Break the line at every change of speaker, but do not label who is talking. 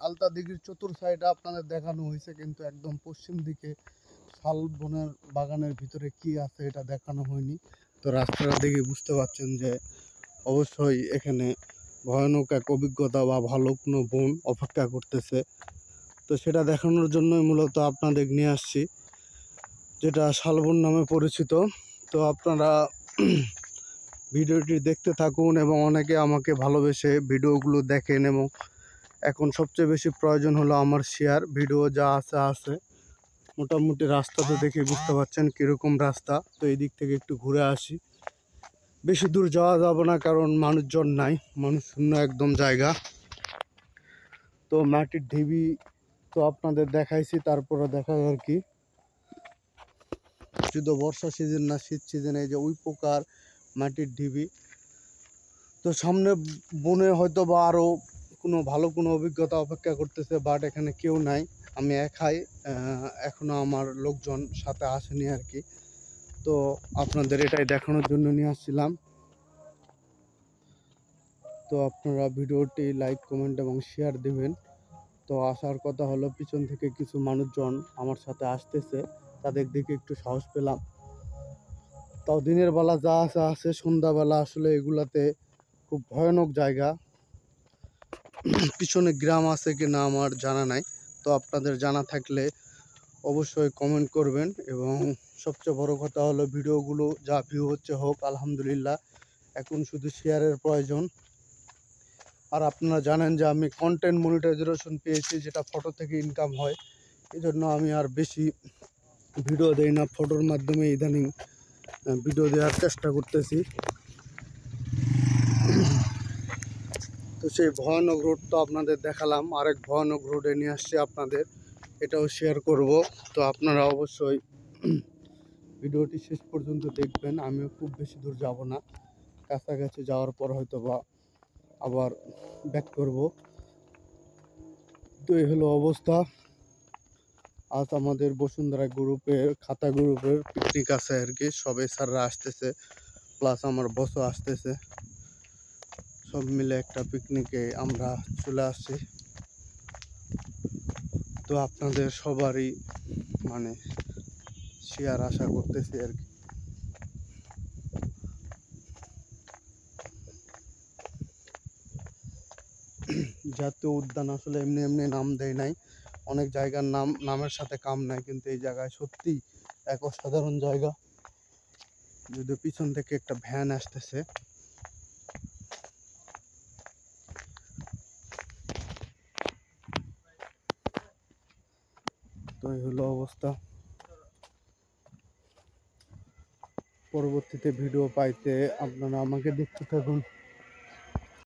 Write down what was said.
আলতা দিঘির চতুর সাইডে আপনাদের দেখানো হয়েছে, কিন্তু একদম পশ্চিম দিকে শালবনের বাগানের ভিতরে কি আছে এটা দেখানো হয়নি। তো রাস্তাটা দেখে বুঝতে পারছেন যে অবশ্যই এখানে ভয়ানক এক অভিজ্ঞতা বা ভালো কোনো বন অপেক্ষা করতেছে। তো সেটা দেখানোর জন্যই মূলত আপনাদের নিয়ে আসছি, যেটা শালবন নামে পরিচিত। তো আপনারা ভিডিওটি দেখতে থাকুন এবং অনেকে আমাকে ভালোবেসে ভিডিওগুলো দেখেন, এবং এখন সবচেয়ে বেশি প্রয়োজন হলো আমার শেয়ার। ভিডিও যা আছে মোটামুটি রাস্তাতে দেখে বুঝতে পারছেন কীরকম রাস্তা। তো এই দিক থেকে একটু ঘুরে আসি, বেশি দূর যাওয়া যাবে না কারণ মানুষজন নাই, মানুষ শূন্য একদম জায়গা। তো মাটির ঢিবি তো আপনাদের দেখাইছি, তারপরে দেখাই আর কি শুধু বর্ষা সিজন না শীত সিজনে এই যে উই পোকার মাটির ঢিবি। তো সামনে বনে হয়তো বা আরও কোনো ভালো কোনো অভিজ্ঞতা অপেক্ষা করতেছে, বাট এখানে কেউ নাই, আমি একাই, এখনও আমার লোকজন সাথে আসেনি আর কি। তো আপনাদের এটাই দেখানোর জন্য নিয়ে আসছিলাম। তো আপনারা ভিডিওটি লাইক কমেন্ট এবং শেয়ার দিবেন। তো আসার কথা হলো পিছন থেকে কিছু মানুষজন আমার সাথে আসতেছে, তাদের দিকে একটু সাহস পেলাম। তাও দিনের বেলা যা আছে সন্ধ্যাবেলা আসলে এগুলাতে খুব ভয়ানক জায়গা। পিছনে গ্রাম আছে কিনা আমার জানা নাই, তো আপনাদের জানা থাকলে অবশ্যই কমেন্ট করবেন। এবং সবচেয়ে বড় কথা হলো ভিডিওগুলো যা ভিউ হচ্ছে হোক আলহামদুলিল্লাহ, এখন শুধু শেয়ারের প্রয়োজন। আর আপনারা জানেন যে আমি কন্টেন্ট মনিটাইজেশন পেয়েছি, যেটা ফটো থেকে ইনকাম হয়। এই জন্য আমি আর বেশি ভিডিও দেই না, ফটোর মাধ্যমে ইদানিং ভিডিও দেওয়ার চেষ্টা করতেছি। তো সেই ভয়ানক রোড তো আপনাদের দেখালাম, আরেক ভয়ানক রোডে নিয়ে আসছি আপনাদের, এটাও শেয়ার করব। তো আপনারা অবশ্যই ভিডিওটি শেষ পর্যন্ত দেখবেন। আমিও খুব বেশি দূর যাব না, কাছাকাছি যাওয়ার পর হয়তো বা আবার ব্যাক করব। তো এই হলো অবস্থা। আজ আমাদের বসুন্ধরা গ্রুপের খাতা গ্রুপের পিকনিক আছে আর কি, সবে স্যাররা আসতেছে, প্লাস আমার বসও আসতেছে, সব মিলে একটা পিকনিকে আমরা চলে আসছি। তো আপনাদের সবারই মানে শেয়ার আশা করতেছি আর কি। জাতীয় উদ্যান আসলে এমনি এমনি নাম দেয় নাই, অনেক জায়গার নামের সাথে কাম নাই, কিন্তু এই জায়গায় সত্যি এক অসাধারণ জায়গা। যদিও পিছন থেকে একটা ভ্যান আসতেছে। তো এই হলো অবস্থা। পরবর্তীতে ভিডিও পাইতে আপনারা আমাকে দেখতে থাকুন।